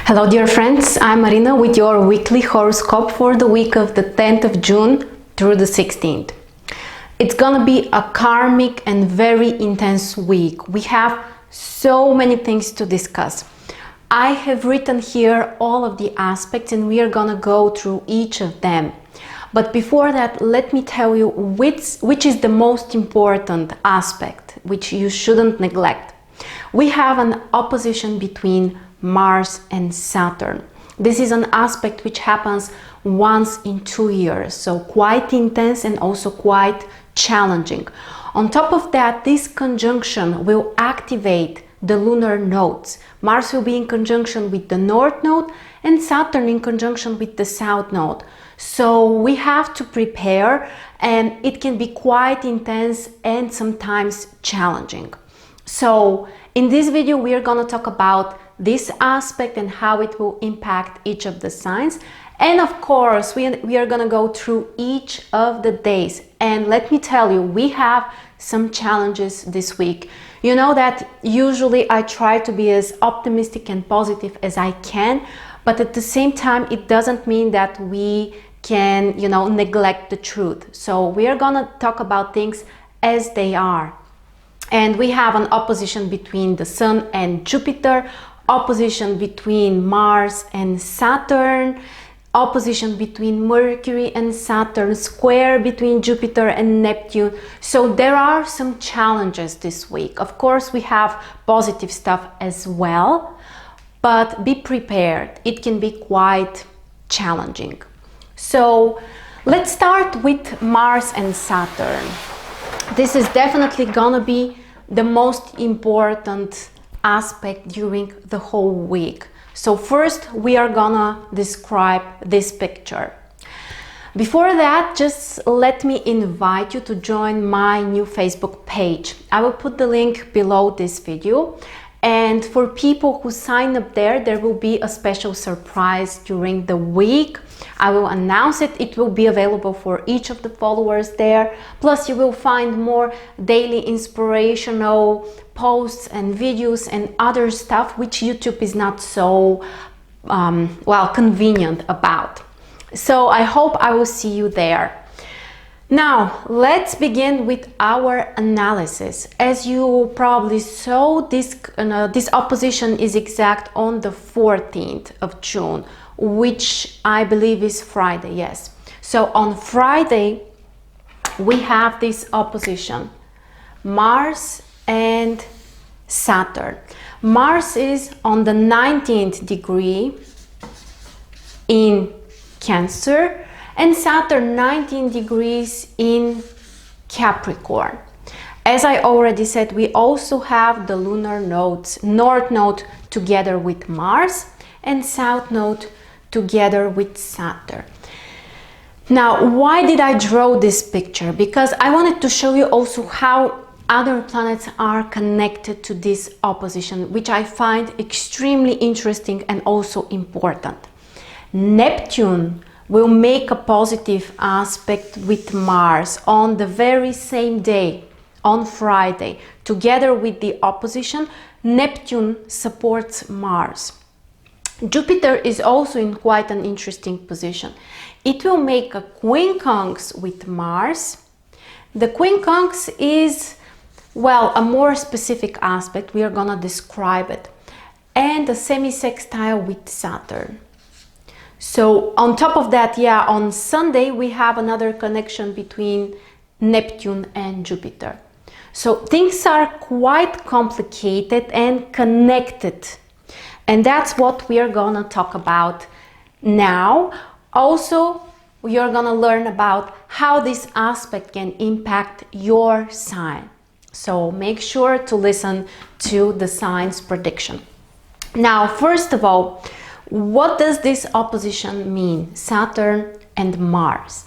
Hello dear friends, I'm Marina with your weekly horoscope for the week of the 10th of June through the 16th. It's gonna be a karmic and very intense week. We have so many things to discuss. I have written here all of the aspects and we are gonna go through each of them. But before that, let me tell you which is the most important aspect, which you shouldn't neglect. We have an opposition between Mars and Saturn. This is an aspect which happens once in 2 years, so quite intense and also quite challenging. On top of that, this conjunction will activate the lunar nodes. Mars will be in conjunction with the North Node and Saturn in conjunction with the South Node. So we have to prepare, and it can be quite intense and sometimes challenging. So in this video, we are going to talk about this aspect and how it will impact each of the signs. And of course, we are going to go through each of the days. And let me tell you, we have some challenges this week. You know that usually I try to be as optimistic and positive as I can, but at the same time, it doesn't mean that we can, neglect the truth. So we are going to talk about things as they are. And we have an opposition between the Sun and Jupiter, opposition between Mars and Saturn, opposition between Mercury and Saturn, square between Jupiter and Neptune. So there are some challenges this week. Of course, we have positive stuff as well, but be prepared. It can be quite challenging. So let's start with Mars and Saturn. This is definitely gonna be the most important aspect during the whole week. So first we are gonna describe this picture. Before that, just let me invite you to join my new Facebook page. I will put the link below this video. And for people who sign up there will be a special surprise during the week. I will announce it. It will be available for each of the followers there. Plus, you will find more daily inspirational posts and videos and other stuff which YouTube is not so convenient about. So I hope I will see you there. Now, let's begin with our analysis. As you probably saw, this opposition is exact on the 14th of June, which I believe is Friday, yes. So on Friday, we have this opposition, Mars and Saturn. Mars is on the 19th degree in Cancer, and Saturn 19 degrees in Capricorn. As I already said, we also have the lunar nodes, North Node together with Mars and South Node together with Saturn. Now, why did I draw this picture? Because I wanted to show you also how other planets are connected to this opposition, which I find extremely interesting and also important. Neptune will make a positive aspect with Mars on the very same day, on Friday. Together with the opposition, Neptune supports Mars. Jupiter is also in quite an interesting position. It will make a quincunx with Mars. The quincunx is, a more specific aspect. We are gonna describe it. And a semi-sextile with Saturn. So on top of that, on Sunday, we have another connection between Neptune and Jupiter. So things are quite complicated and connected. And that's what we are gonna talk about now. Also, we are gonna learn about how this aspect can impact your sign. So make sure to listen to the sign's prediction. Now, first of all, what does this opposition mean, Saturn and Mars?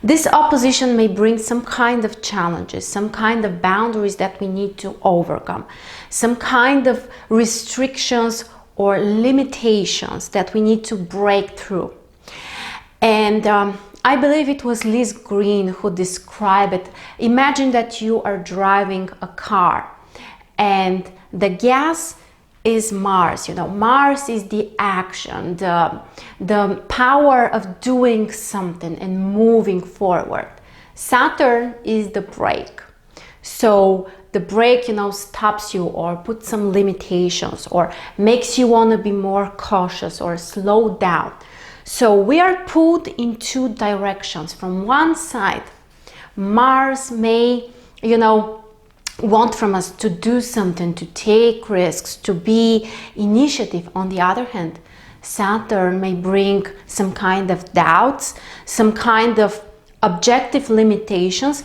This opposition may bring some kind of challenges, some kind of boundaries that we need to overcome, some kind of restrictions or limitations that we need to break through. And I believe it was Liz Green who described it. Imagine that you are driving a car and the gas is Mars. You know, Mars is the action, the power of doing something and moving forward. Saturn is the brake. So the brake, you know, stops you or puts some limitations or makes you want to be more cautious or slow down. So we are pulled in two directions. From one side, Mars may, you know, want from us to do something, to take risks, to be initiative. On the other hand, Saturn may bring some kind of doubts, some kind of objective limitations,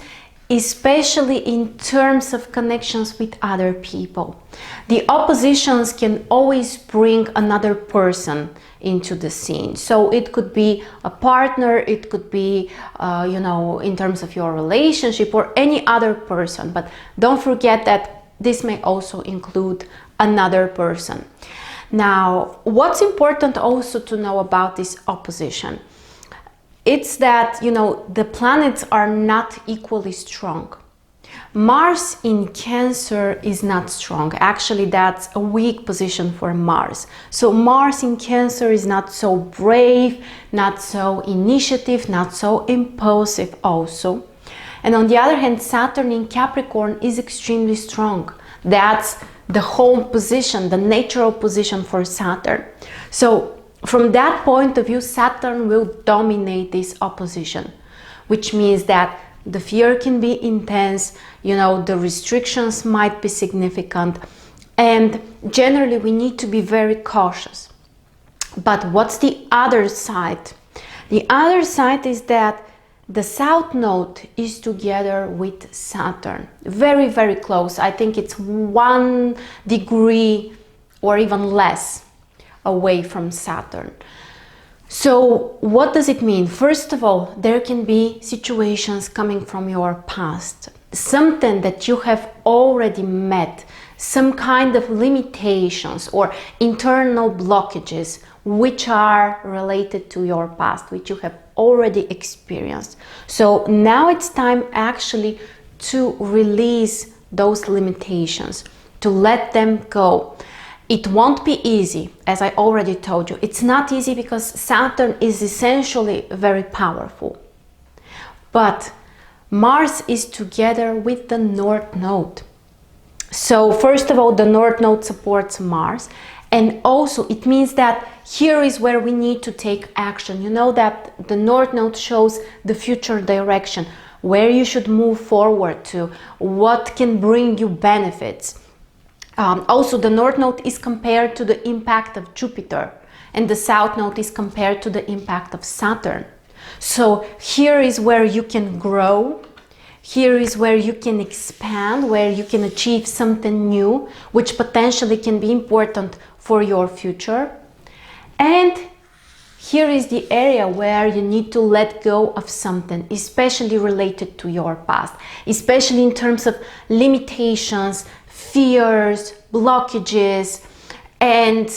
especially in terms of connections with other people. The oppositions can always bring another person into the scene. So it could be a partner, it could be, you know, in terms of your relationship or any other person. But don't forget that this may also include another person. Now, what's important also to know about this opposition? It's that, you know, the planets are not equally strong. Mars in Cancer is not strong. Actually, that's a weak position for Mars. So Mars in Cancer is not so brave, not so initiative, not so impulsive also. And on the other hand, Saturn in Capricorn is extremely strong. That's the home position, the natural position for Saturn. So from that point of view, Saturn will dominate this opposition, which means that the fear can be intense, you know, the restrictions might be significant, and generally we need to be very cautious. But what's the other side? The other side is that the South Node is together with Saturn, very, very close. I think it's 1 degree or even less away from Saturn. So what does it mean? First of all, there can be situations coming from your past, something that you have already met, some kind of limitations or internal blockages which are related to your past, which you have already experienced. So now it's time actually to release those limitations, to let them go. It won't be easy, as I already told you. It's not easy because Saturn is essentially very powerful. But Mars is together with the North Node. So first of all, the North Node supports Mars. And also it means that here is where we need to take action. You know that the North Node shows the future direction, where you should move forward to, what can bring you benefits. Also, the North Node is compared to the impact of Jupiter, and the South Node is compared to the impact of Saturn. So here is where you can grow, here is where you can expand, where you can achieve something new, which potentially can be important for your future. And here is the area where you need to let go of something, especially related to your past, especially in terms of limitations, fears, blockages, and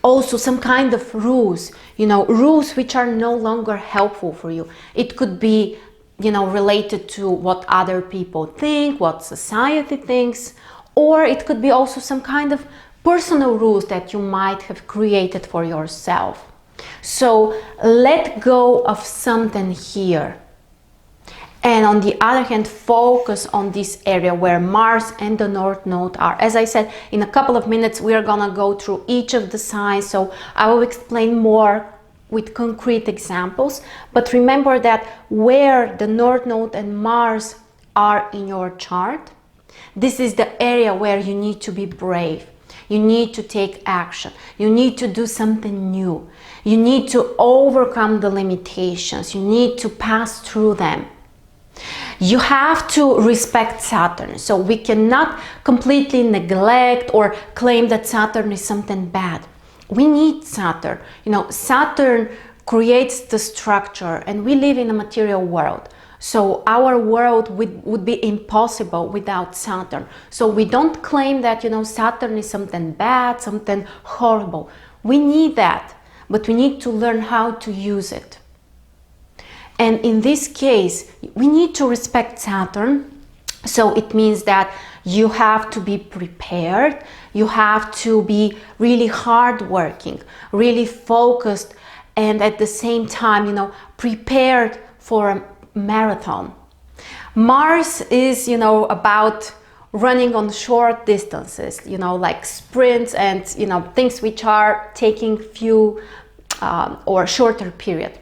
also some kind of rules, you know, rules which are no longer helpful for you. It could be, you know, related to what other people think, what society thinks, or it could be also some kind of personal rules that you might have created for yourself. So let go of something here. And on the other hand, focus on this area where Mars and the North Node are. As I said, in a couple of minutes, we are gonna go through each of the signs. So I will explain more with concrete examples. But remember that where the North Node and Mars are in your chart, this is the area where you need to be brave. You need to take action. You need to do something new. You need to overcome the limitations. You need to pass through them. You have to respect Saturn. So we cannot completely neglect or claim that Saturn is something bad. We need Saturn. You know, Saturn creates the structure, and we live in a material world. So our world would be impossible without Saturn. So we don't claim that, you know, Saturn is something bad, something horrible. We need that, but we need to learn how to use it. And in this case, we need to respect Saturn, So it means that you have to be prepared, you have to be really hardworking, really focused, and at the same time, you know, prepared for a marathon. Mars is, you know, about running on short distances, you know, like sprints and, you know, things which are taking few or shorter period.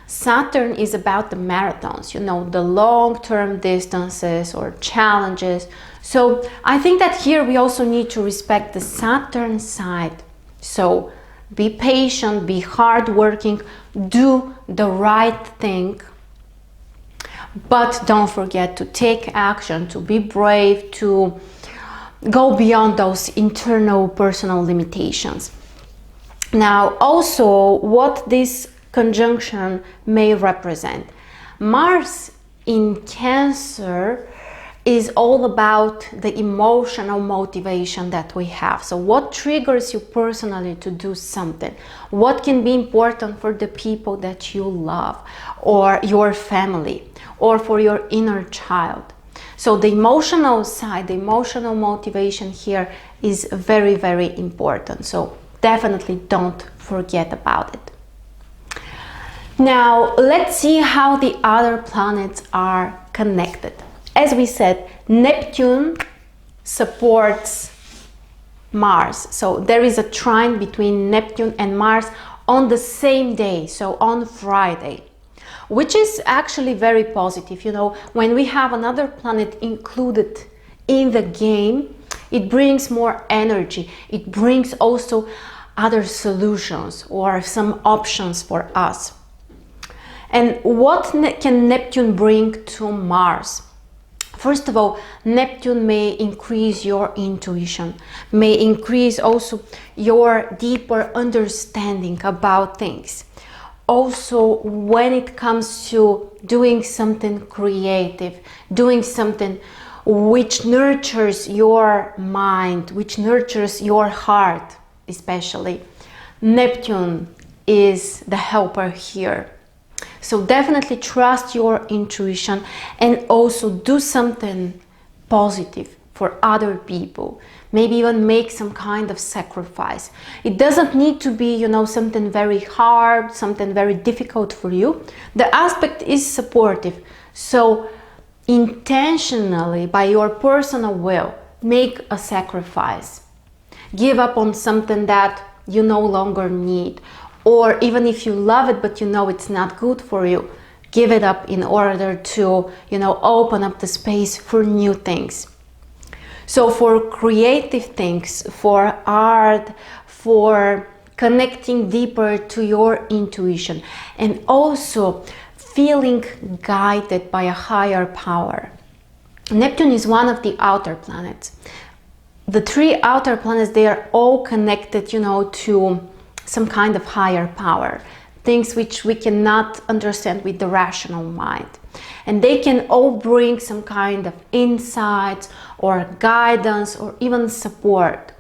Saturn is about the marathons, you know, the long-term distances or challenges. So I think that here we also need to respect the Saturn side. So be patient, be hardworking, do the right thing, but don't forget to take action, to be brave, to go beyond those internal personal limitations. Now, also, what this conjunction may represent. Mars in Cancer is all about the emotional motivation that we have. So what triggers you personally to do something? What can be important for the people that you love, or your family, or for your inner child? So the emotional side, the emotional motivation here is very, very important. So definitely don't forget about it. Now, let's see how the other planets are connected. As we said, Neptune supports Mars. So there is a trine between Neptune and Mars on the same day, so on Friday, which is actually very positive. You know, when we have another planet included in the game, it brings more energy. It brings also other solutions or some options for us. And what can Neptune bring to Mars? First of all, Neptune may increase your intuition, may increase also your deeper understanding about things. Also, when it comes to doing something creative, doing something which nurtures your mind, which nurtures your heart, especially, Neptune is the helper here. So definitely trust your intuition and also do something positive for other people. Maybe even make some kind of sacrifice. It doesn't need to be, you know, something very hard, something very difficult for you. The aspect is supportive. So intentionally, by your personal will, make a sacrifice. Give up on something that you no longer need. Or even if you love it, but you know it's not good for you, give it up in order to, you know, open up the space for new things. So for creative things, for art, for connecting deeper to your intuition, and also feeling guided by a higher power. Neptune is one of the outer planets. The three outer planets, they are all connected, you know, to some kind of higher power, things which we cannot understand with the rational mind. And they can all bring some kind of insights or guidance or even support.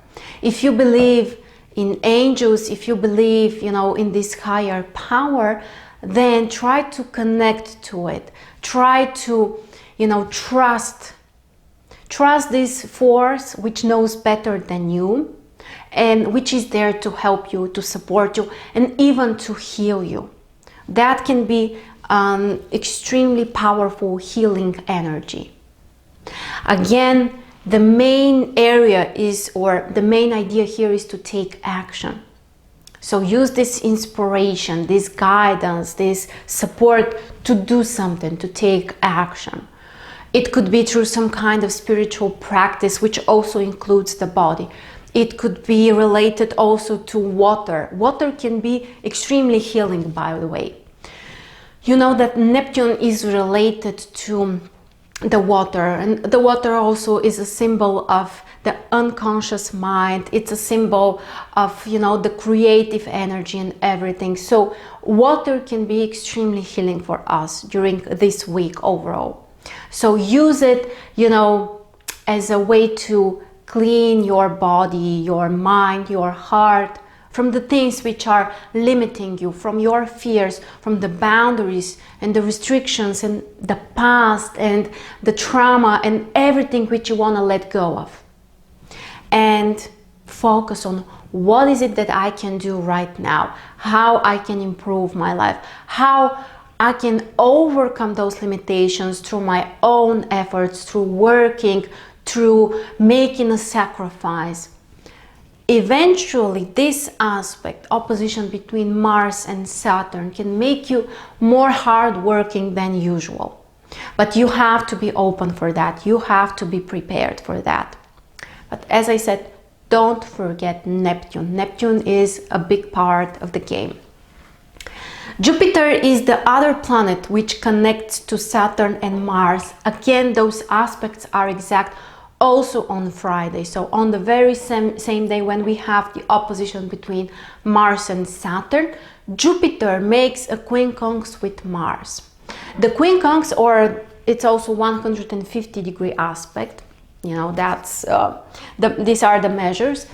If you believe in angels, if you believe, you know, in this higher power, then try to connect to it. Try to, you know, trust this force which knows better than you, and which is there to help you, to support you, and even to heal you. That can be an extremely powerful healing energy. Again, the main area is, or the main idea here is to take action. So use this inspiration, this guidance, this support to do something, to take action. It could be through some kind of spiritual practice, which also includes the body. It could be related also to water. Water can be extremely healing, by the way. You know that Neptune is related to the water, and the water also is a symbol of the unconscious mind. It's a symbol of, you know, the creative energy and everything. So water can be extremely healing for us during this week overall. So use it, you know, as a way to clean your body, your mind, your heart from the things which are limiting you, from your fears, from the boundaries and the restrictions and the past and the trauma and everything which you want to let go of. And focus on what is it that I can do right now, how I can improve my life, how I can overcome those limitations through my own efforts, through working, through making a sacrifice. Eventually, this aspect, opposition between Mars and Saturn, can make you more hardworking than usual. But you have to be open for that. You have to be prepared for that. But as I said, don't forget Neptune. Neptune is a big part of the game. Jupiter is the other planet which connects to Saturn and Mars. Again, those aspects are exact also on Friday. So on the very same day when we have the opposition between Mars and Saturn, Jupiter makes a quincunx with Mars. The quincunx, or it's also 150-degree aspect, you know, that's these are the measures.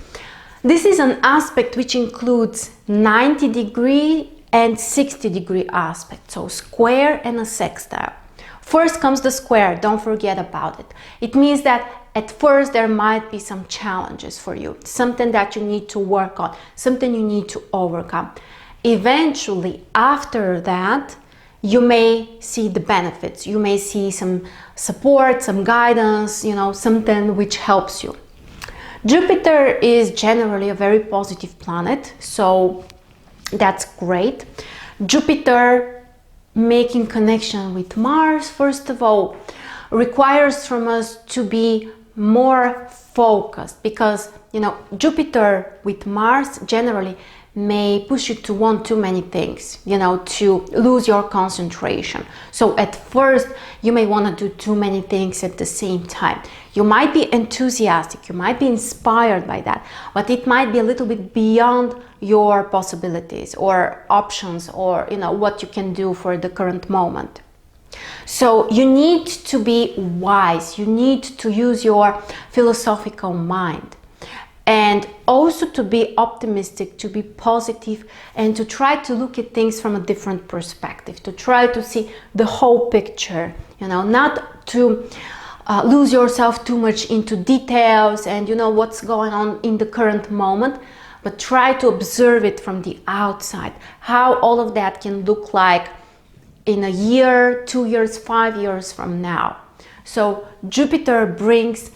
This is an aspect which includes 90-degree and 60-degree aspect, so square and a sextile. First comes the square, don't forget about it. It means that at first there might be some challenges for you, something that you need to work on, something you need to overcome. Eventually, after that, you may see the benefits, you may see some support, some guidance, you know, something which helps you. Jupiter is generally a very positive planet, so that's great. Jupiter making connection with Mars, first of all, requires from us to be more focused, because, you know, Jupiter with Mars generally may push you to want too many things, you know, to lose your concentration. So at first you may want to do too many things at the same time. You might be enthusiastic, you might be inspired by that, but it might be a little bit beyond your possibilities or options, or, you know, what you can do for the current moment. So you need to be wise, you need to use your philosophical mind, and also to be optimistic, to be positive, and to try to look at things from a different perspective, to try to see the whole picture, you know, not to lose yourself too much into details and, you know, what's going on in the current moment, but try to observe it from the outside, how all of that can look like in a year, 2 years, 5 years from now. So Jupiter brings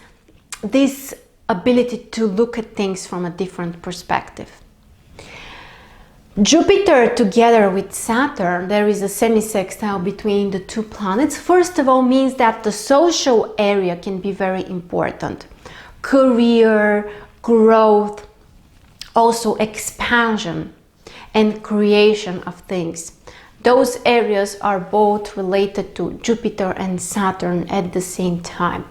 this ability to look at things from a different perspective. Jupiter together with Saturn, there is a semi-sextile between the two planets. First of all, means that the social area can be very important. Career, growth, also expansion and creation of things. Those areas are both related to Jupiter and Saturn at the same time.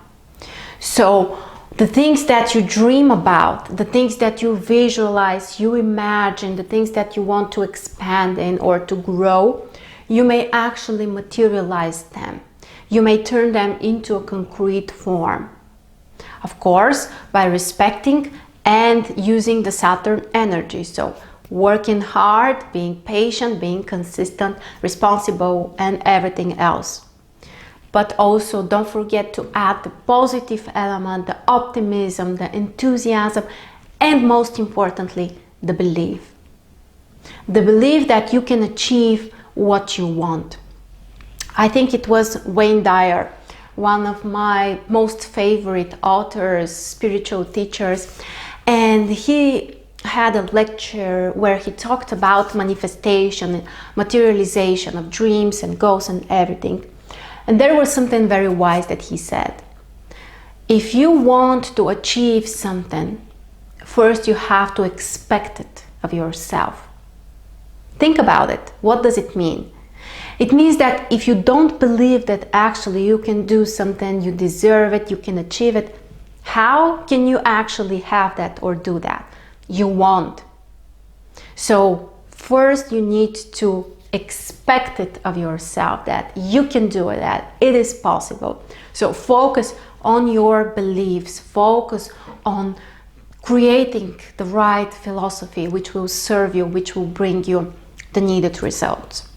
So the things that you dream about, the things that you visualize, you imagine, the things that you want to expand in or to grow, you may actually materialize them. You may turn them into a concrete form. Of course, by respecting and using the Saturn energy. So working hard, being patient, being consistent, responsible, and everything else. But also don't forget to add the positive element, the optimism, the enthusiasm, and most importantly, the belief. The belief that you can achieve what you want. I think it was Wayne Dyer, one of my most favorite authors, spiritual teachers, and he had a lecture where he talked about manifestation, materialization of dreams and goals and everything. And there was something very wise that he said. If you want to achieve something, first you have to expect it of yourself. Think about it. What does it mean? It means that if you don't believe that actually you can do something, you deserve it, you can achieve it, how can you actually have that or do that? You won't. So first you need to expect it of yourself, that you can do it, that it is possible. So focus on your beliefs, focus on creating the right philosophy which will serve you, which will bring you the needed results.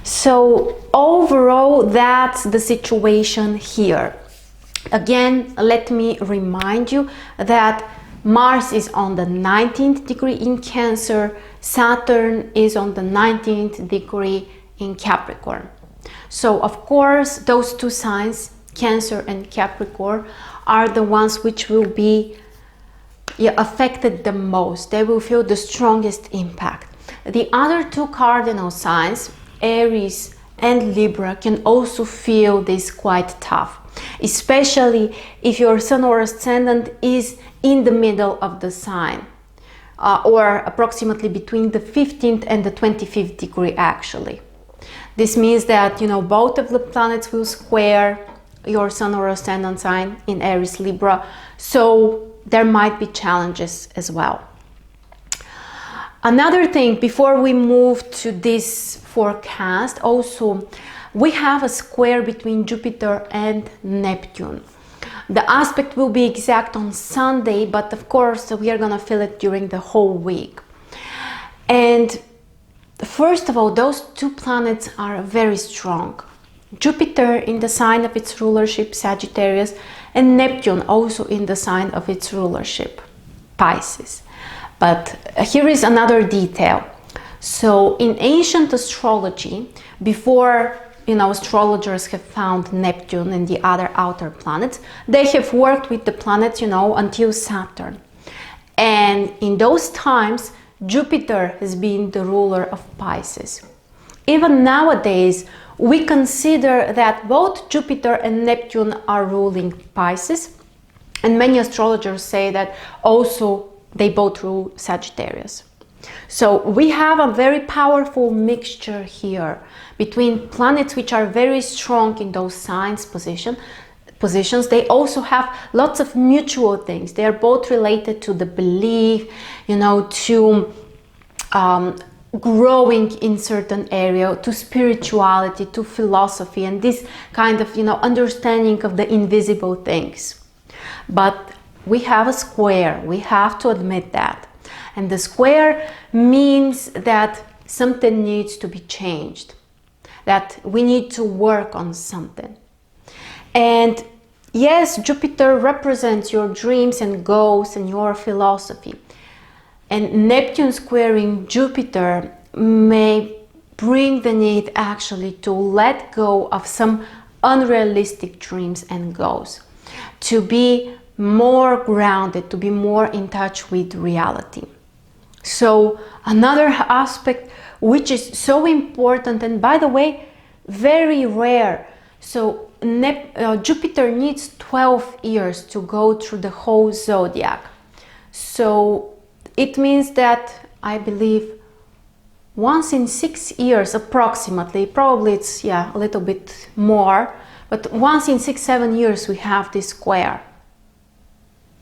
So overall, that's the situation here. Again, let me remind you that Mars is on the 19th degree in Cancer, Saturn is on the 19th degree in Capricorn. So of course, those two signs, Cancer and Capricorn, are the ones which will be affected the most. They will feel the strongest impact. The other two cardinal signs, Aries and Libra, can also feel this quite tough, especially if your sun or ascendant is in the middle of the sign, or approximately between the 15th and the 25th degree actually. This means that, you know, both of the planets will square your sun or ascendant sign in Aries, Libra, so there might be challenges as well. Another thing, before we move to this forecast, also we have a square between Jupiter and Neptune. The aspect will be exact on Sunday, but of course we are gonna feel it during the whole week. And first of all, those two planets are very strong. Jupiter in the sign of its rulership, Sagittarius, and Neptune also in the sign of its rulership, Pisces. But here is another detail. So in ancient astrology, before, you know, astrologers have found Neptune and the other outer planets, they have worked with the planets, you know, until Saturn. And in those times, Jupiter has been the ruler of Pisces. Even nowadays, we consider that both Jupiter and Neptune are ruling Pisces, and many astrologers say that also they both rule Sagittarius. So we have a very powerful mixture here between planets which are very strong in those signs positions. They also have lots of mutual things. They are both related to the belief, you know, to growing in certain area, to spirituality, to philosophy, and this kind of, you know, understanding of the invisible things. But we have a square, we have to admit that. And the square means that something needs to be changed, that we need to work on something. And yes, Jupiter represents your dreams and goals and your philosophy. And Neptune squaring Jupiter may bring the need actually to let go of some unrealistic dreams and goals, to be more grounded, to be more in touch with reality. So another aspect which is so important, and by the way, very rare. So Jupiter needs 12 years to go through the whole zodiac. So it means that, I believe, once in 6 years approximately, probably it's a little bit more, but once in 6-7 years we have this square.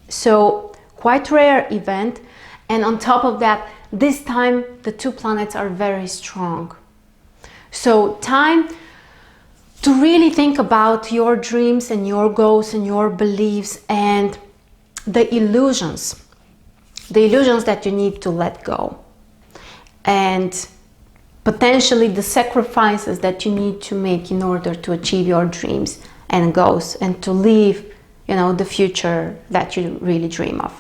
So quite rare event, and on top of that, this time the two planets are very strong. So time to really think about your dreams and your goals and your beliefs and the illusions that you need to let go, and potentially the sacrifices that you need to make in order to achieve your dreams and goals and to live, you know, the future that you really dream of.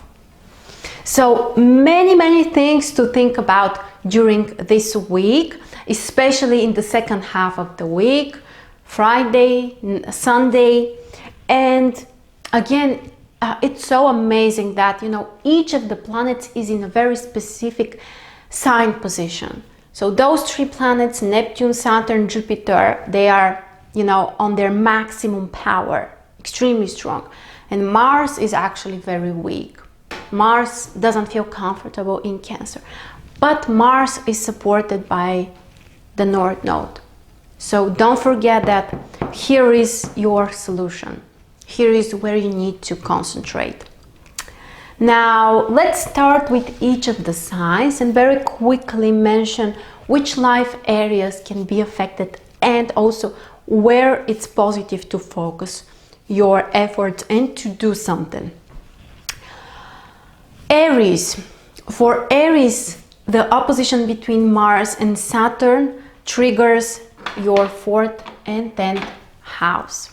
So many things to think about during this week, especially in the second half of the week, Friday, Sunday. And again, it's so amazing that, you know, each of the planets is in a very specific sign position. So those three planets, Neptune, Saturn, Jupiter, they are, you know, on their maximum power, extremely strong. And Mars is actually very weak. Mars doesn't feel comfortable in Cancer, but Mars is supported by the North Node. So don't forget that here is your solution. Here is where you need to concentrate. Now let's start with each of the signs and very quickly mention which life areas can be affected and also where it's positive to focus your efforts and to do something. Aries. For Aries, the opposition between Mars and Saturn triggers your 4th and 10th house.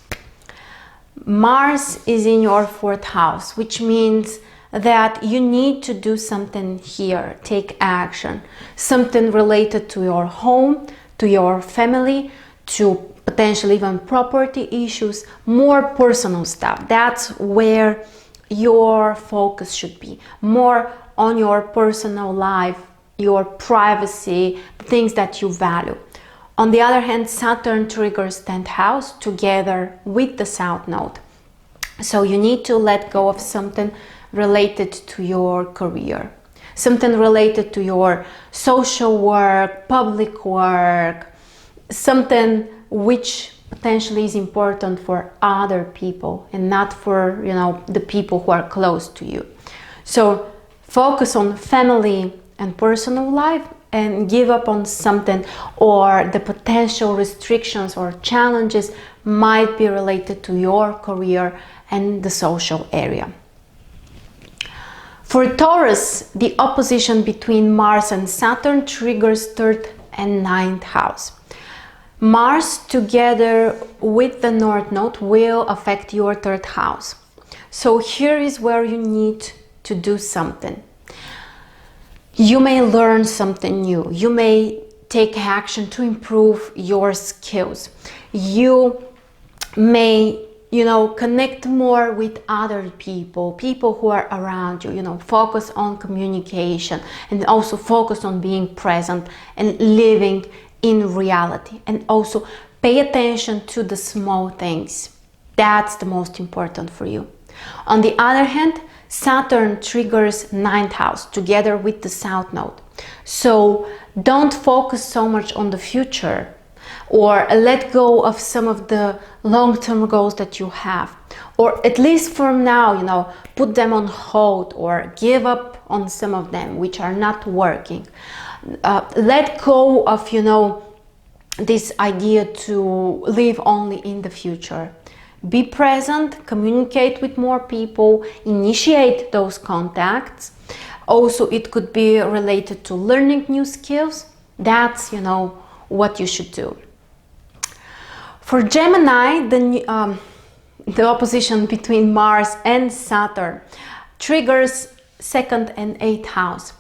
Mars is in your 4th house, which means that you need to do something here, take action, something related to your home, to your family, to potentially even property issues, more personal stuff. That's where your focus should be, more on your personal life, your privacy, things that you value. On the other hand, Saturn triggers 10th house together with the South Node. So you need to let go of something related to your career, something related to your social work, public work, something which potentially is important for other people and not for, the people who are close to you. So focus on family and personal life and give up on something, or the potential restrictions or challenges might be related to your career and the social area. For Taurus, the opposition between Mars and Saturn triggers 3rd and 9th house. Mars together with the North Node will affect your 3rd house. So here is where you need to do something. You may learn something new. You may take action to improve your skills. You may, connect more with other people who are around you, focus on communication and also focus on being present and living in reality, and also pay attention to the small things. That's the most important for you. On the other hand, Saturn triggers 9th house together with the South Node. So don't focus so much on the future, or let go of some of the long-term goals that you have, or at least for now, put them on hold or give up on some of them which are not working. Let go of, this idea to live only in the future. Be present, communicate with more people, initiate those contacts. Also, it could be related to learning new skills. That's, what you should do. For Gemini, the opposition between Mars and Saturn triggers 2nd and 8th house.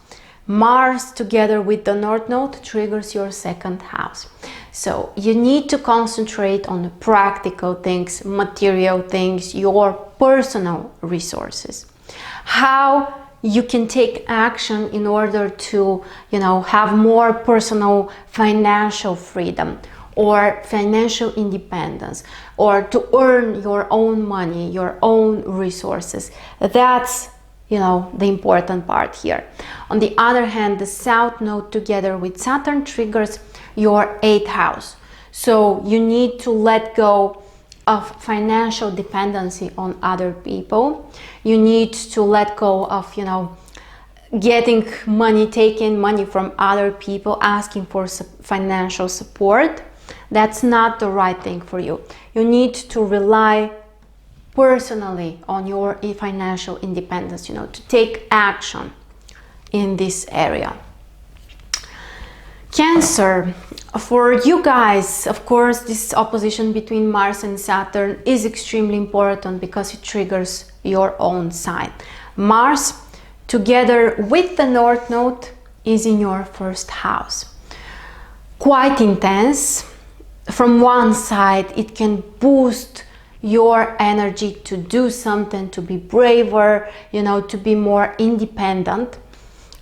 Mars together with the North Node triggers your 2nd house. So you need to concentrate on the practical things, material things, your personal resources. How you can take action in order to, have more personal financial freedom or financial independence, or to earn your own money, your own resources. That's the important part here. On the other hand, the South Node together with Saturn triggers your 8th house. So you need to let go of financial dependency on other people. You need to let go of, getting money, taking money from other people, asking for financial support. That's not the right thing for you. You need to rely personally on your financial independence, to take action in this area. Cancer, for you guys, of course, this opposition between Mars and Saturn is extremely important because it triggers your own sign. Mars, together with the North Node, is in your 1st house. Quite intense. From one side, it can boost your energy to do something, to be braver, to be more independent.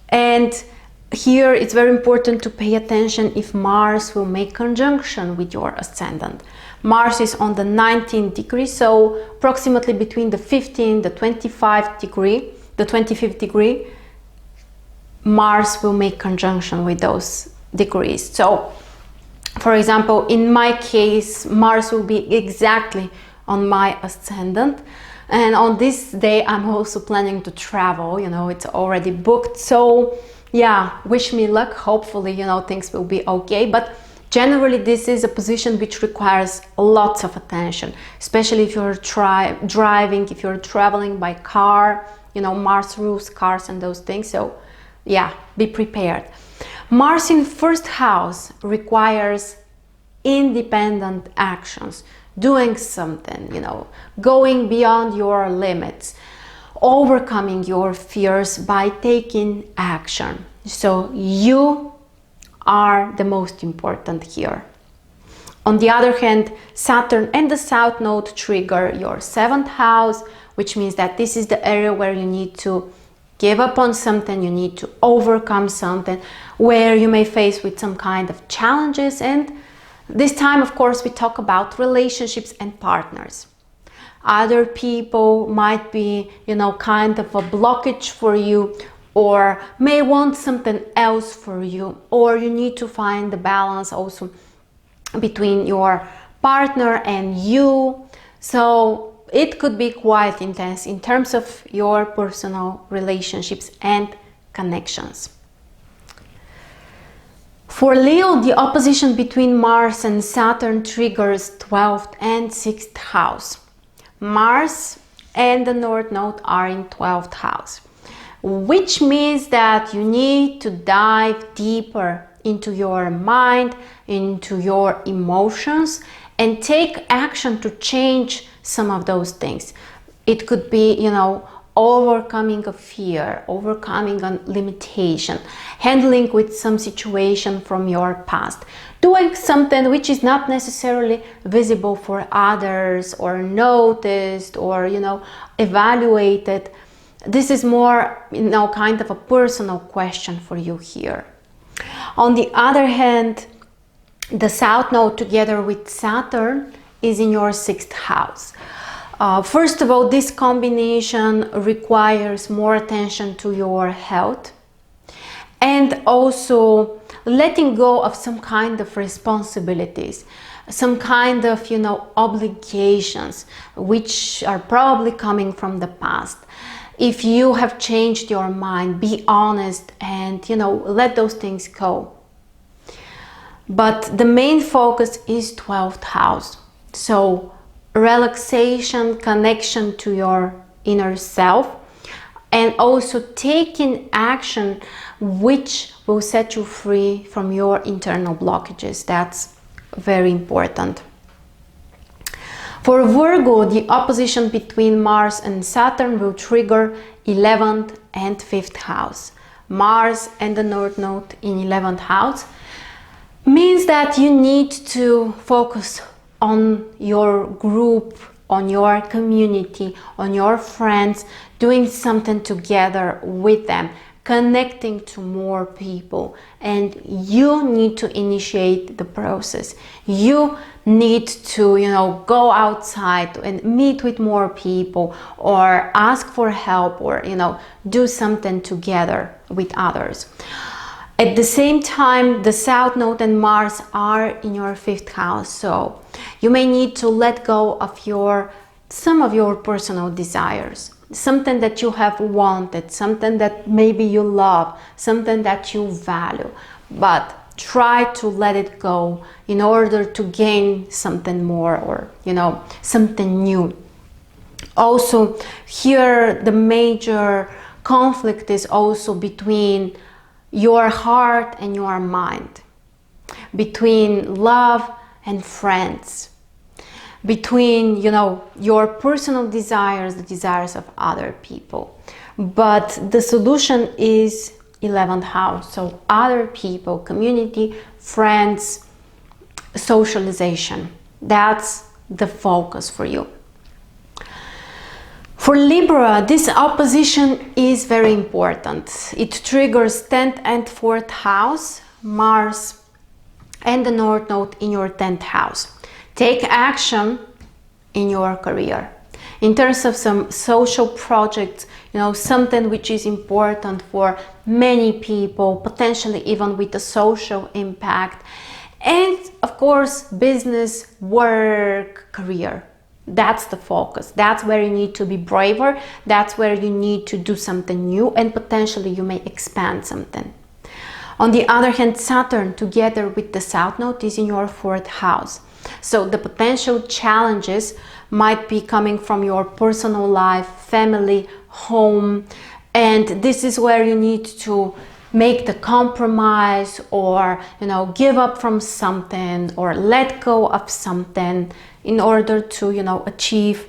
And here it's very important to pay attention if Mars will make conjunction with your ascendant. Mars is on the 19th degree, so approximately between the 15, the 25th degree, Mars will make conjunction with those degrees. So, for example, in my case, Mars will be exactly on my ascendant, and on this day I'm also planning to travel. It's already booked, so yeah, wish me luck. Hopefully, things will be okay, but generally this is a position which requires lots of attention, especially if you're driving, if you're traveling by car, you know, Mars rules cars and those things. So yeah, be prepared. Mars in first house requires independent actions, doing something, you know, going beyond your limits, overcoming your fears by taking action. So you are the most important here. On the other hand, Saturn and the South Node trigger your 7th house, which means that this is the area where you need to give up on something, you need to overcome something, where you may face with some kind of challenges. And this time, of course, we talk about relationships and partners. Other people might be, you know, kind of a blockage for you, or may want something else for you, or you need to find the balance also between your partner and you. So it could be quite intense in terms of your personal relationships and connections. For Leo, the opposition between Mars and Saturn triggers 12th and 6th house. Mars and the North Node are in 12th house, which means that you need to dive deeper into your mind, into your emotions, and take action to change some of those things. It could be, you know, overcoming a fear, overcoming a limitation, handling with some situation from your past, doing something which is not necessarily visible for others or noticed or, you know, evaluated. This is more, you know, kind of a personal question for you here. On the other hand, the South Node together with Saturn is in your 6th house. First of all, this combination requires more attention to your health and also letting go of some kind of responsibilities, some kind of, you know, obligations which are probably coming from the past. If you have changed your mind, be honest and, you know, let those things go. But the main focus is 12th house. So relaxation, connection to your inner self, and also taking action which will set you free from your internal blockages. That's very important. For Virgo, the opposition between Mars and Saturn will trigger 11th and 5th house. Mars and the North Node in 11th house means that you need to focus on your group, on your community, on your friends, doing something together with them, connecting to more people, and you need to initiate the process. You need to, you know, go outside and meet with more people or ask for help or, you know, do something together with others. At the same time, the South Node and Mars are in your 5th house, so you may need to let go of some of your personal desires, something that you have wanted, something that maybe you love, something that you value, but try to let it go in order to gain something more or, you know, something new. Also, here the major conflict is also between your heart and your mind, between love and friends, between, you know, your personal desires, the desires of other people. But the solution is 11th house, so other people, community, friends, socialization. That's the focus for you. For Libra, this opposition is very important. It triggers 10th and 4th house, Mars and the North Node in your 10th house. Take action in your career. In terms of some social projects, you know, something which is important for many people, potentially even with a social impact. And of course, business, work, career. That's the focus. That's where you need to be braver. That's where you need to do something new, and potentially you may expand something. On the other hand, Saturn together with the South Node is in your 4th house. So the potential challenges might be coming from your personal life, family, home, and this is where you need to make the compromise, or give up from something, or let go of something in order to achieve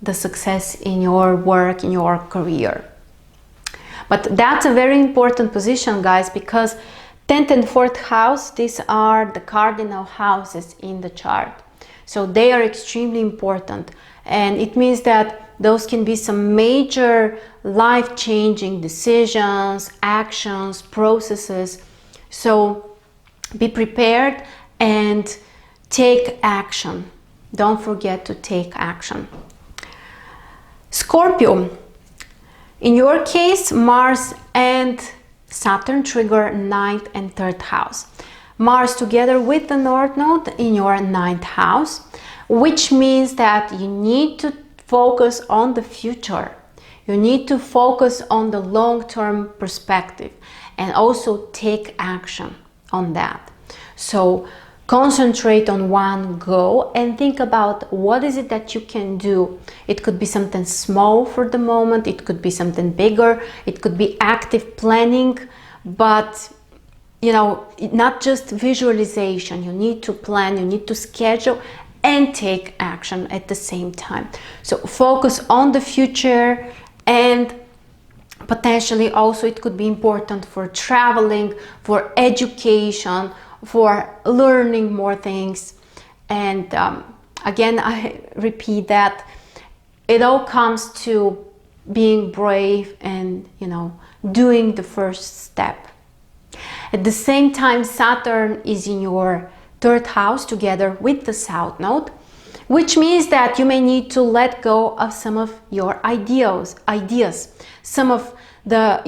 the success in your work, in your career. But that's a very important position, guys, because 10th and 4th house, these are the cardinal houses in the chart. So they are extremely important, and it means that those can be some major life-changing decisions, actions, processes. So be prepared and take action. Don't forget to take action. Scorpio, in your case, Mars and Saturn trigger 9th and 3rd house. Mars together with the North Node in your 9th house, which means that you need to focus on the future. You need to focus on the long-term perspective and also take action on that. So concentrate on one goal and think about what is it that you can do. It could be something small for the moment, it could be something bigger, it could be active planning, but not just visualization. You need to plan, you need to schedule and take action at the same time. So focus on the future, and potentially also it could be important for traveling, for education, for learning more things. And again, I repeat that it all comes to being brave and doing the first step. At the same time, Saturn is in your 3rd house together with the South Node, which means that you may need to let go of some of your ideas, some of the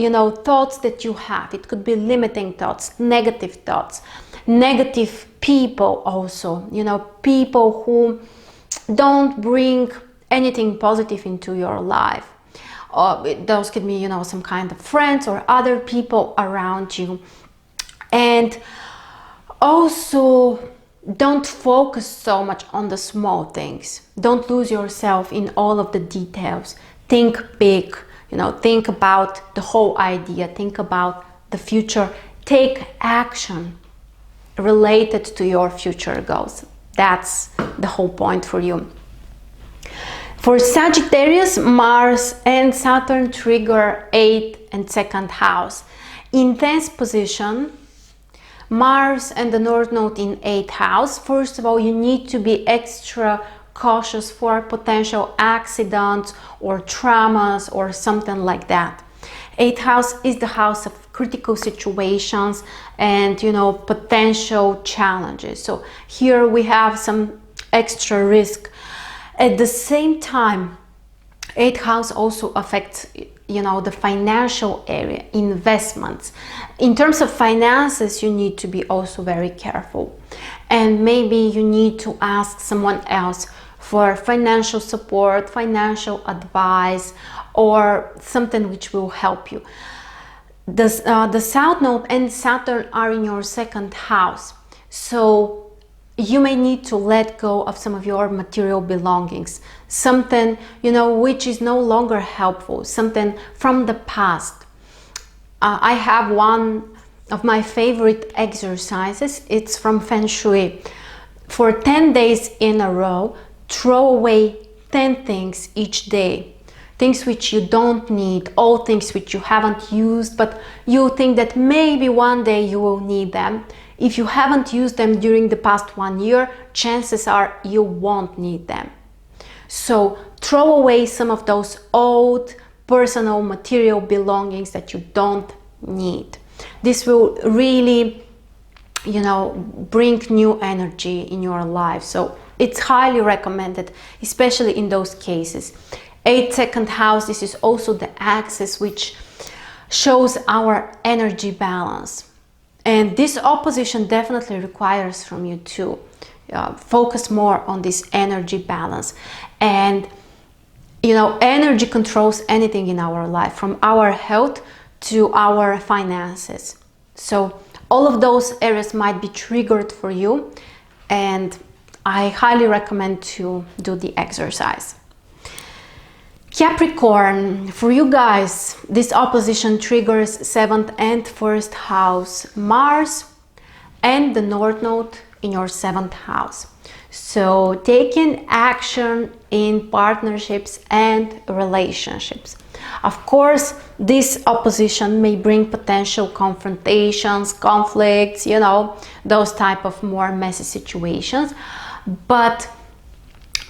thoughts that you have. It could be limiting thoughts, negative people also, people who don't bring anything positive into your life. Those could be some kind of friends or other people around you. And also, don't focus so much on the small things. Don't lose yourself in all of the details. Think big, think about the whole idea, think about the future, take action related to your future goals. That's the whole point for you. For Sagittarius, Mars and Saturn trigger 8th and 2nd house. Intense position. Mars and the North Node in 8th house. First of all, you need to be extra cautious for potential accidents or traumas or something like that. 8th house is the house of critical situations and potential challenges. So here we have some extra risk. At the same time, 8th house also affects the financial area, investments. In terms of finances, you need to be also very careful. And maybe you need to ask someone else for financial support, financial advice, or something which will help you. The South Node and Saturn are in your 2nd house. So you may need to let go of some of your material belongings, something which is no longer helpful, something from the past. I have one of my favorite exercises. It's from Feng Shui. For 10 days in a row, throw away 10 things each day. Things which you don't need, all things which you haven't used, but you think that maybe one day you will need them. If you haven't used them during the past 1 year, chances are you won't need them. So throw away some of those old personal material belongings that you don't need. This will really, bring new energy in your life. So it's highly recommended, especially in those cases. 8th, 2nd house, this is also the axis which shows our energy balance. And this opposition definitely requires from you to focus more on this energy balance. And energy controls anything in our life, from our health to our finances. So all of those areas might be triggered for you, and I highly recommend to do the exercise. Capricorn, for you guys, this opposition triggers 7th and 1st house Mars and the North Node in your 7th house. So taking action in partnerships and relationships. Of course, this opposition may bring potential confrontations, conflicts, you know, those type of more messy situations. But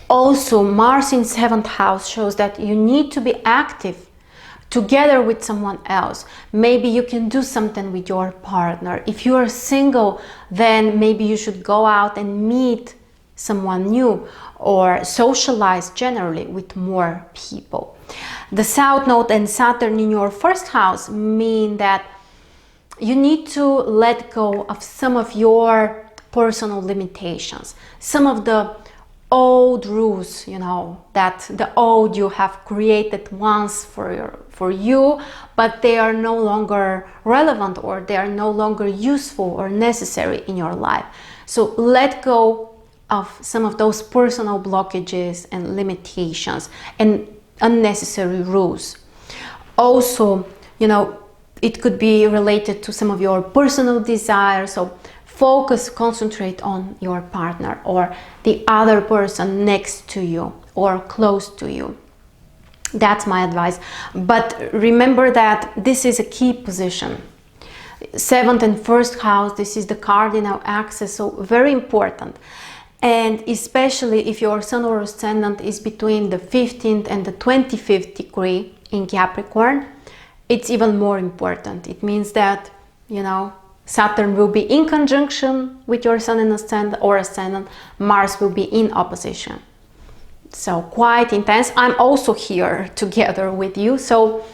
also Mars in 7th house shows that you need to be active together with someone else. Maybe you can do something with your partner. If you are single, then maybe you should go out and meet someone new or socialize generally with more people. The South Node and Saturn in your 1st house mean that you need to let go of some of your personal limitations, some of the old rules, you know, that the old you have created once for you, but they are no longer relevant or they are no longer useful or necessary in your life. So let go of some of those personal blockages and limitations and unnecessary rules. Also, you know, it could be related to some of your personal desires. So focus, concentrate on your partner or the other person next to you or close to you. That's my advice. But remember that this is a key position. 7th and 1st house, this is the cardinal axis, so very important. And especially if your sun or ascendant is between the 15th and the 25th degree in Capricorn, it's even more important. It means that, you know, Saturn will be in conjunction with your sun and ascendant, Mars will be in opposition. So quite intense. I'm also here together with you, so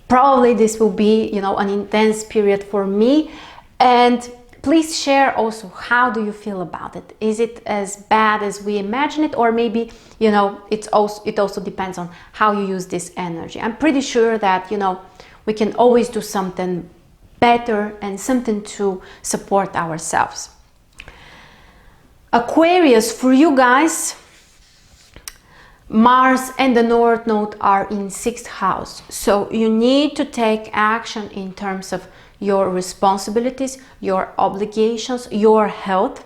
probably this will be, you know, an intense period for me. And please share also, how do you feel about it? Is it as bad as we imagine it, or maybe, you know, it also depends on how you use this energy. I'm pretty sure that, you know, we can always do something better and something to support ourselves. Aquarius, for you guys, Mars and the North Node are in 6th house. So you need to take action in terms of your responsibilities, your obligations, your health,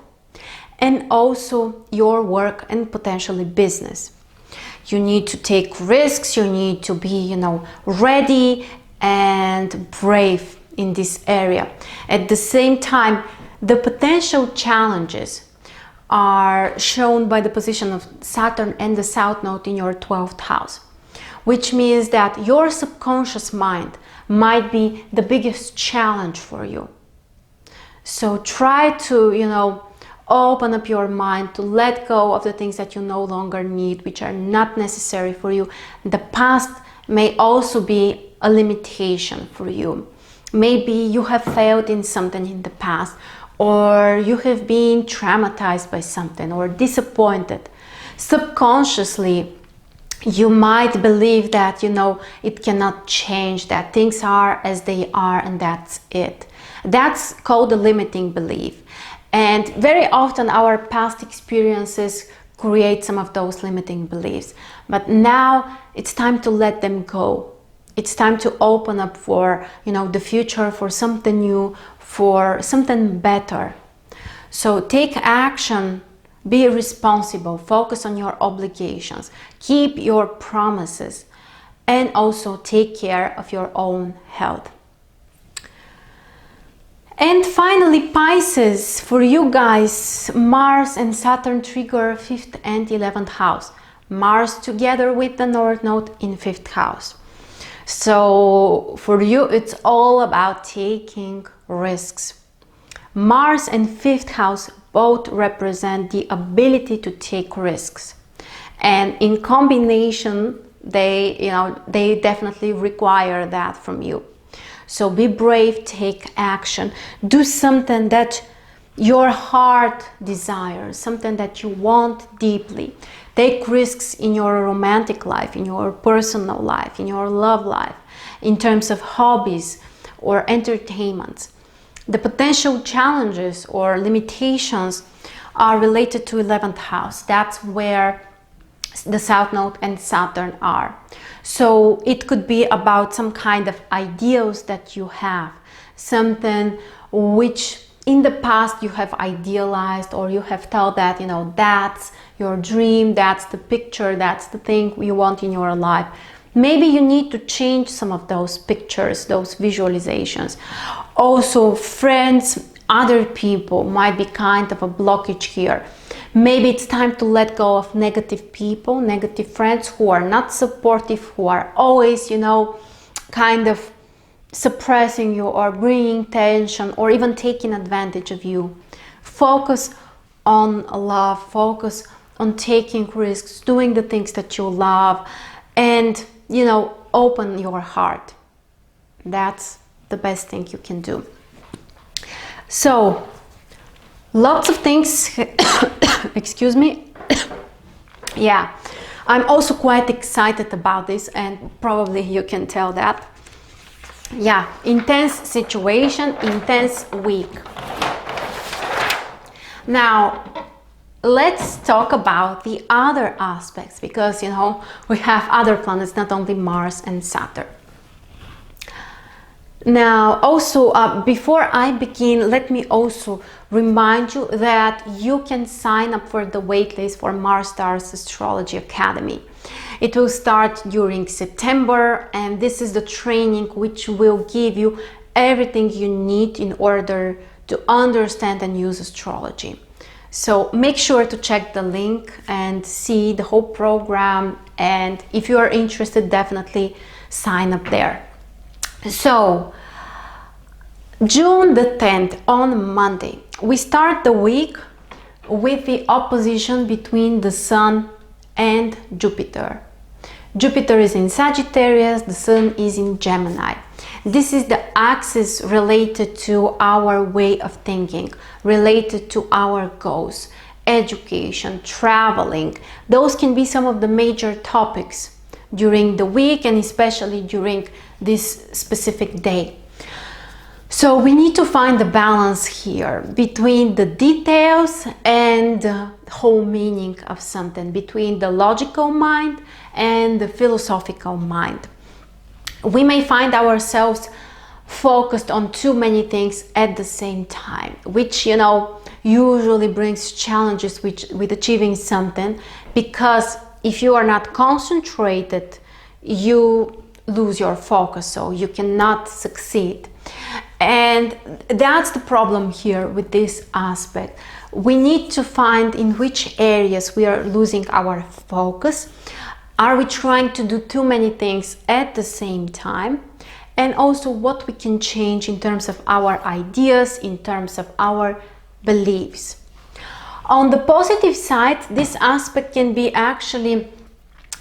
and also your work and potentially business. You need to take risks, you need to be, you know, ready and brave in this area. At the same time, the potential challenges are shown by the position of Saturn and the South Node in your 12th house, which means that your subconscious mind might be the biggest challenge for you. So try to, you know, open up your mind to let go of the things that you no longer need, which are not necessary for you. The past may also be a limitation for you. Maybe you have failed in something in the past, or you have been traumatized by something or disappointed. Subconsciously, you might believe that, you know, it cannot change, that things are as they are and that's it. That's called a limiting belief. And very often our past experiences create some of those limiting beliefs. But now it's time to let them go. It's time to open up for, you know, the future, for something new, for something better. So take action, be responsible, focus on your obligations, keep your promises, and also take care of your own health. And finally, Pisces, for you guys, Mars and Saturn trigger 5th and 11th house. Mars together with the North Node in 5th house. So for you, it's all about taking risks. Mars and 5th house both represent the ability to take risks. And in combination, they definitely require that from you. So be brave, take action, do something that your heart desires, something that you want deeply. Take risks in your romantic life, in your personal life, in your love life, in terms of hobbies or entertainment. The potential challenges or limitations are related to 11th house. That's where the South Node and Saturn are. So it could be about some kind of ideals that you have, something which in the past you have idealized, or you have thought that, you know, that's your dream, that's the picture, that's the thing you want in your life. Maybe you need to change some of those pictures, those visualizations. Also, friends, other people might be kind of a blockage here. Maybe it's time to let go of negative people, negative friends who are not supportive, who are always, you know, kind of suppressing you or bringing tension or even taking advantage of you. Focus on love, focus on taking risks, doing the things that you love, and, you know, open your heart. That's the best thing you can do. So, lots of things, excuse me. Yeah, I'm also quite excited about this, and probably you can tell that. Yeah, intense situation, intense week. Now, let's talk about the other aspects, because, you know, we have other planets, not only Mars and Saturn. Now, also, before I begin, let me also remind you that you can sign up for the waitlist for MarStars Astrology Academy. It will start during September, and this is the training which will give you everything you need in order to understand and use astrology. So make sure to check the link and see the whole program, and if you are interested, definitely sign up there. So, June the 10th, on Monday, we start the week with the opposition between the Sun and Jupiter. Jupiter is in Sagittarius, the Sun is in Gemini. This is the axis related to our way of thinking, related to our goals, education, traveling. Those can be some of the major topics during the week, and especially during this specific day. So we need to find the balance here between the details and the whole meaning of something, between the logical mind and the philosophical mind. We may find ourselves focused on too many things at the same time, which, you know, usually brings challenges with achieving something, because if you are not concentrated, you lose your focus, so you cannot succeed. And that's the problem here with this aspect. We need to find in which areas we are losing our focus. Are we trying to do too many things at the same time? And also what we can change in terms of our ideas, in terms of our beliefs. On the positive side, this aspect can be actually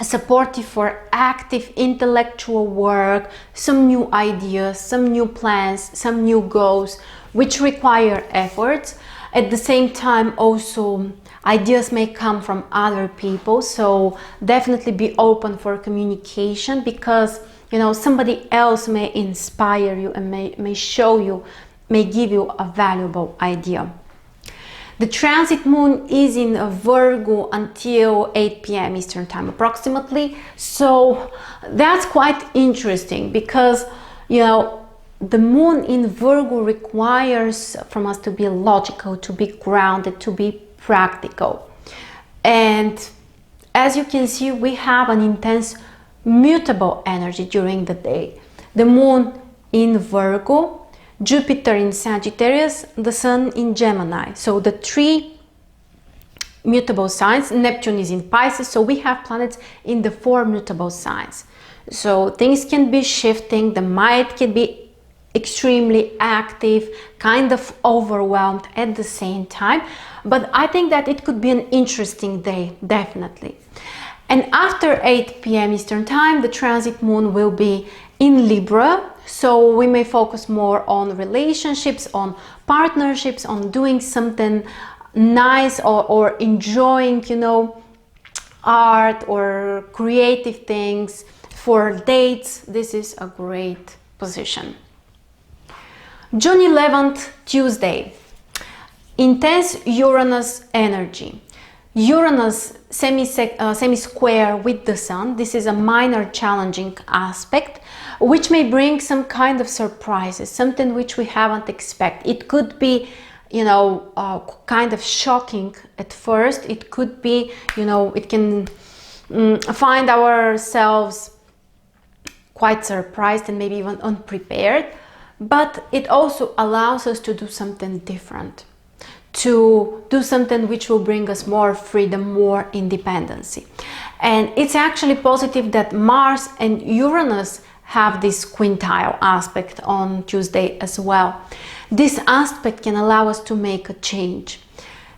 supportive for active intellectual work, some new ideas, some new plans, some new goals, which require efforts. At the same time, also ideas may come from other people, so definitely be open for communication, because, you know, somebody else may inspire you and may show you, may give you a valuable idea. The transit moon is in Virgo until 8 p.m. Eastern time approximately. So that's quite interesting, because, you know, the moon in Virgo requires from us to be logical, to be grounded, to be practical. And as you can see, we have an intense mutable energy during the day. The moon in Virgo, Jupiter in Sagittarius, the Sun in Gemini. So the three mutable signs. Neptune is in Pisces, so we have planets in the four mutable signs. So things can be shifting, the mind can be extremely active, kind of overwhelmed at the same time. But I think that it could be an interesting day, definitely. And after 8 p.m. Eastern time, the transit moon will be in Libra. So we may focus more on relationships, on partnerships, on doing something nice, or enjoying, you know, art or creative things. For dates, this is a great position. June 11th, Tuesday. Intense Uranus energy. Uranus semi-square with the Sun. This is a minor challenging aspect, which may bring some kind of surprises, something which we haven't expected. It could be, you know, kind of shocking at first. It could be, you know, it can find ourselves quite surprised and maybe even unprepared, but it also allows us to do something different, to do something which will bring us more freedom, more independency. And it's actually positive that Mars and Uranus have this quintile aspect on Tuesday as well. This aspect can allow us to make a change.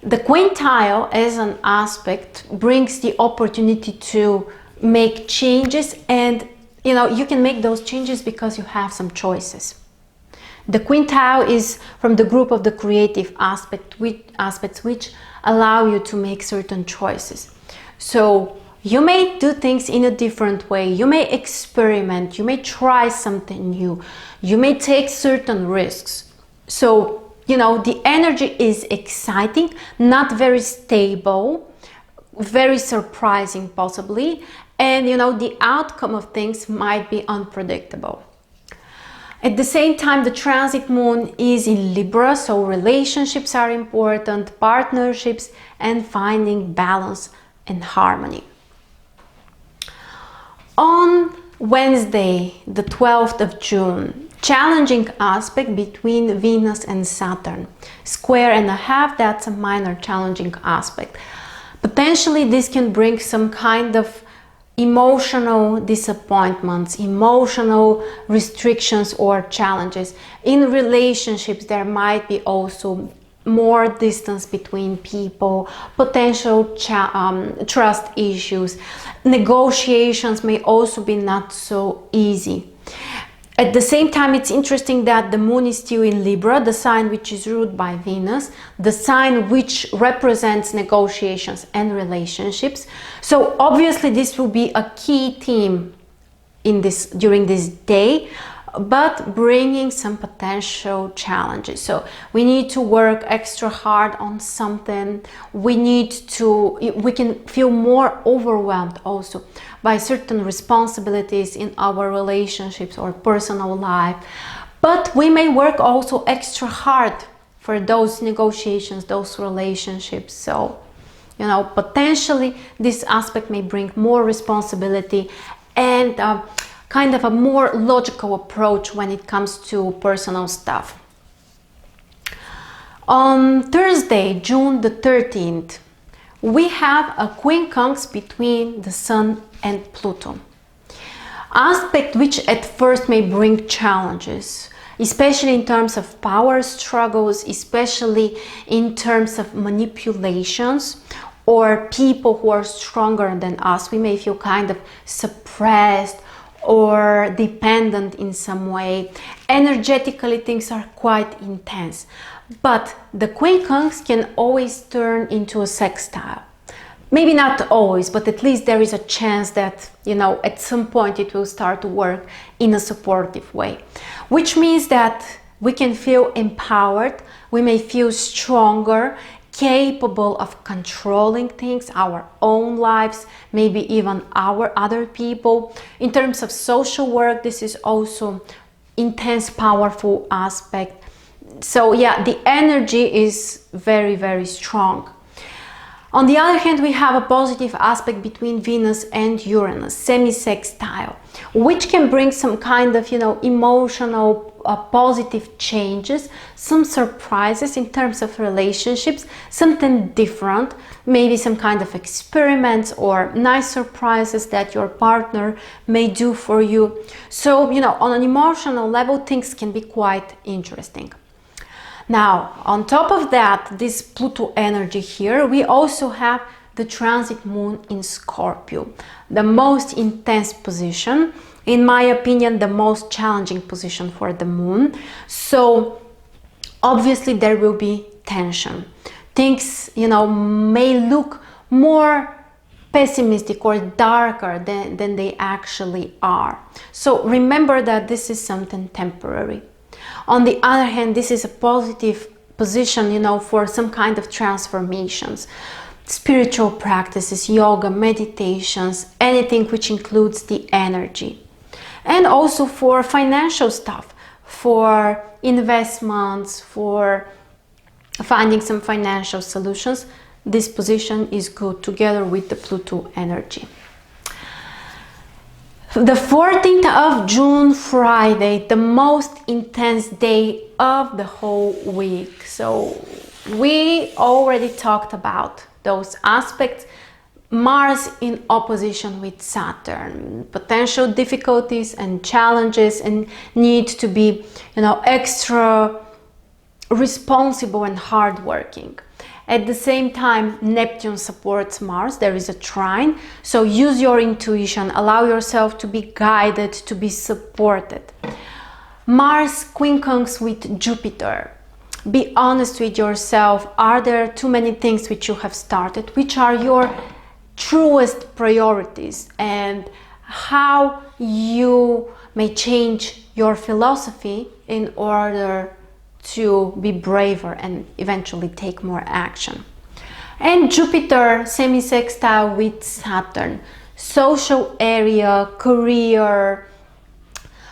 The quintile as an aspect brings the opportunity to make changes, and you know, you can make those changes because you have some choices. The quintile is from the group of the creative aspects which allow you to make certain choices. So you may do things in a different way, you may experiment, you may try something new, you may take certain risks. So, you know, the energy is exciting, not very stable, very surprising possibly, and you know, the outcome of things might be unpredictable. At the same time, the transit moon is in Libra, so relationships are important, partnerships, and finding balance and harmony. On Wednesday, the 12th of June, challenging aspect between Venus and Saturn. Square and a half, that's a minor challenging aspect. Potentially, this can bring some kind of emotional disappointments, emotional restrictions or challenges. In relationships, there might be also more distance between people, potential trust issues. Negotiations may also be not so easy. At the same time, it's interesting that the moon is still in Libra, the sign which is ruled by Venus, the sign which represents negotiations and relationships. So obviously this will be a key theme during this day, but bringing some potential challenges. So we need to work extra hard on something. We can feel more overwhelmed also by certain responsibilities in our relationships or personal life. But we may work also extra hard for those negotiations, those relationships. So, you know, potentially this aspect may bring more responsibility and kind of a more logical approach when it comes to personal stuff. On Thursday, June the 13th, we have a quincunx between the Sun and Pluto. Aspect which at first may bring challenges, especially in terms of power struggles, especially in terms of manipulations, or people who are stronger than us. We may feel kind of suppressed or dependent in some way. Energetically, things are quite intense. But the quincunx can always turn into a sextile. Maybe not always, but at least there is a chance that, you know, at some point it will start to work in a supportive way. Which means that we can feel empowered, we may feel stronger, capable of controlling things, our own lives, maybe even our other people. In terms of social work, this is also intense, powerful aspect. So yeah, the energy is very, very strong. On the other hand, we have a positive aspect between Venus and Uranus, semi-sextile, which can bring some kind of, you know, emotional positive changes, some surprises in terms of relationships, something different, maybe some kind of experiments or nice surprises that your partner may do for you. So, you know, on an emotional level, things can be quite interesting. Now, on top of that, this Pluto energy here, we also have the transit moon in Scorpio, the most intense position, in my opinion, the most challenging position for the moon. So obviously there will be tension. Things, you know, may look more pessimistic or darker than they actually are. So remember that this is something temporary. On the other hand, this is a positive position, you know, for some kind of transformations. spiritual practices, yoga, meditations, anything which includes the energy. And also for financial stuff, for investments, for finding some financial solutions, this position is good together with the Pluto energy. The 14th of June, Friday, the most intense day of the whole week. So we already talked about those aspects. Mars in opposition with Saturn, potential difficulties and challenges, and need to be, extra responsible and hardworking. At the same time, Neptune supports Mars. There is a trine, so use your intuition, allow yourself to be guided, to be supported. Mars quincunx with Jupiter. Be honest with yourself. Are there too many things which you have started? Which are your truest priorities, and how you may change your philosophy in order to be braver and eventually take more action. And Jupiter semi-sextile with Saturn, social area, career,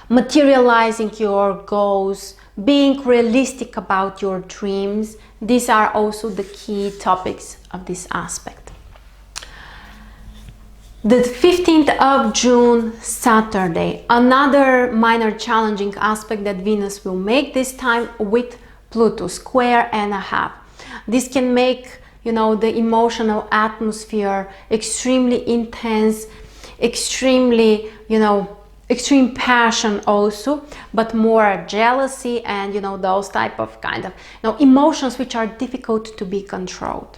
materializing your goals, being realistic about your dreams. These are also the key topics of this aspect. The 15th of June, Saturday, another minor challenging aspect that Venus will make, this time with Pluto, square and a half. This can make, the emotional atmosphere extremely intense, extremely, extreme passion also, but more jealousy and, those type of emotions which are difficult to be controlled.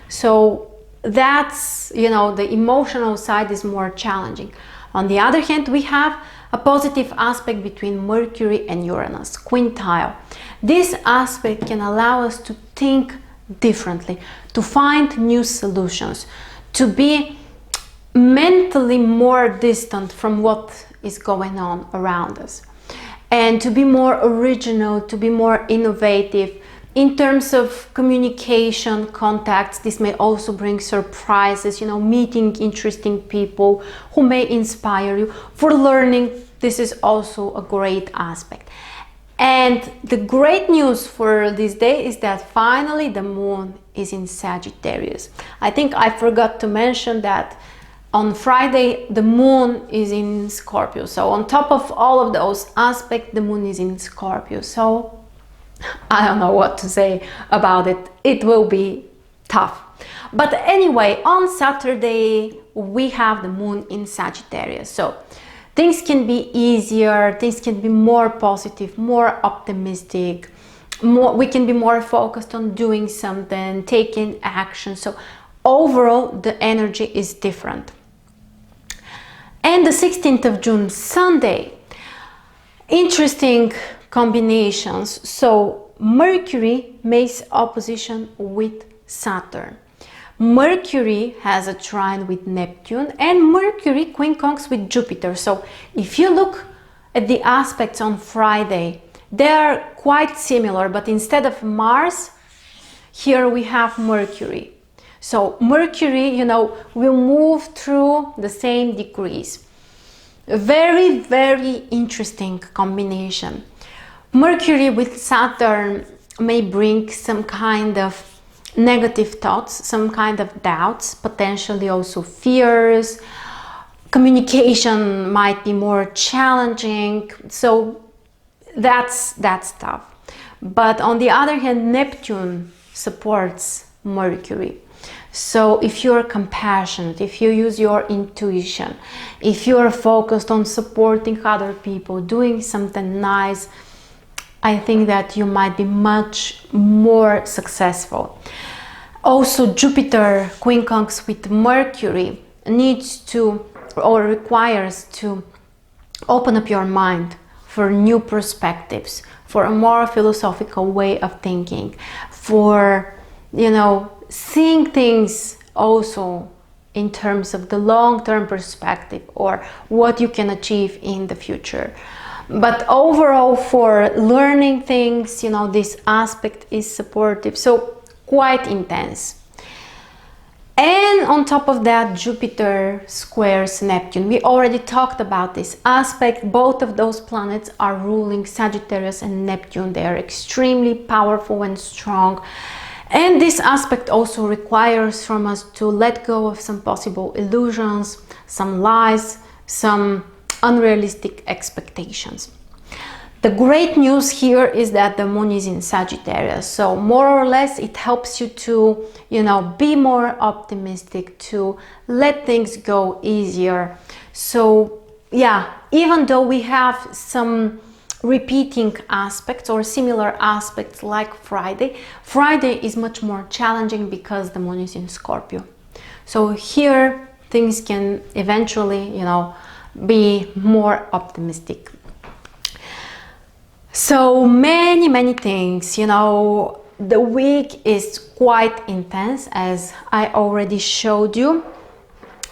So that's, the emotional side is more challenging. On the other hand, we have a positive aspect between Mercury and Uranus, quintile. This aspect can allow us to think differently, to find new solutions, to be mentally more distant from what is going on around us, and to be more original, to be more innovative. In terms of communication, contacts, this may also bring surprises, meeting interesting people who may inspire you. For learning, this is also a great aspect. And the great news for this day is that finally the moon is in Sagittarius. I think I forgot to mention that on Friday the moon is in Scorpio. So on top of all of those aspects, the moon is in Scorpio. So I don't know what to say about it. It will be tough. But anyway, on Saturday we have the moon in Sagittarius. So things can be easier, things can be more positive, more optimistic, we can be more focused on doing something, taking action. So overall the energy is different. And the 16th of June, Sunday, interesting combinations. So Mercury makes opposition with Saturn. Mercury has a trine with Neptune, and Mercury quincunx with Jupiter. So if you look at the aspects on Friday, they are quite similar, but instead of Mars, here we have Mercury. So Mercury, will move through the same degrees. A very, very interesting combination. Mercury with Saturn may bring some kind of negative thoughts, some kind of doubts, potentially also fears. Communication might be more challenging. So that's tough. But on the other hand, Neptune supports Mercury. So if you're compassionate, if you use your intuition, if you're focused on supporting other people, doing something nice, I think that you might be much more successful. Also, Jupiter quincunx with Mercury needs to, or requires to, open up your mind for new perspectives, for a more philosophical way of thinking, for, seeing things also in terms of the long-term perspective or what you can achieve in the future. But overall, for learning things, this aspect is supportive, so quite intense. And on top of that, Jupiter squares Neptune. We already talked about this aspect. Both of those planets are ruling Sagittarius and Neptune. They are extremely powerful and strong. And this aspect also requires from us to let go of some possible illusions, some lies, some unrealistic expectations. The great news here is that the moon is in Sagittarius, so more or less it helps you to, be more optimistic, to let things go easier. So yeah, even though we have some repeating aspects or similar aspects like Friday is much more challenging because the moon is in Scorpio. So here things can eventually, be more optimistic. So many things, the week is quite intense, as I already showed you.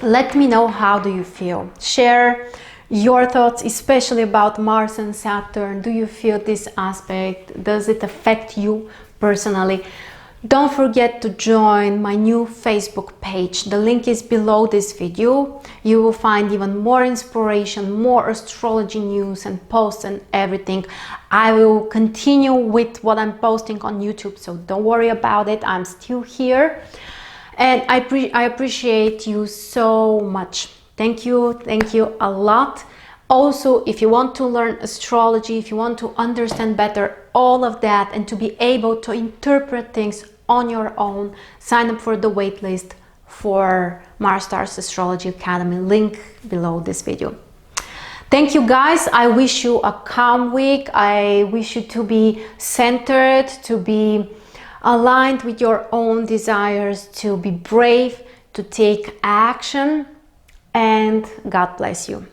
Let me know, how do you feel? Share your thoughts, especially about Mars and Saturn. Do you feel this aspect? Does it affect you personally? Don't forget to join my new Facebook page. The link is below this video. You will find even more inspiration, more astrology news and posts and everything. I will continue with what I'm posting on YouTube, so don't worry about it. I'm still here. And I appreciate you so much. Thank you a lot. Also, if you want to learn astrology, if you want to understand better all of that and to be able to interpret things on your own, sign up for the waitlist for MarStars Astrology Academy, link below this video. Thank you guys. I wish you a calm week. I wish you to be centered, to be aligned with your own desires, to be brave, to take action, and God bless you.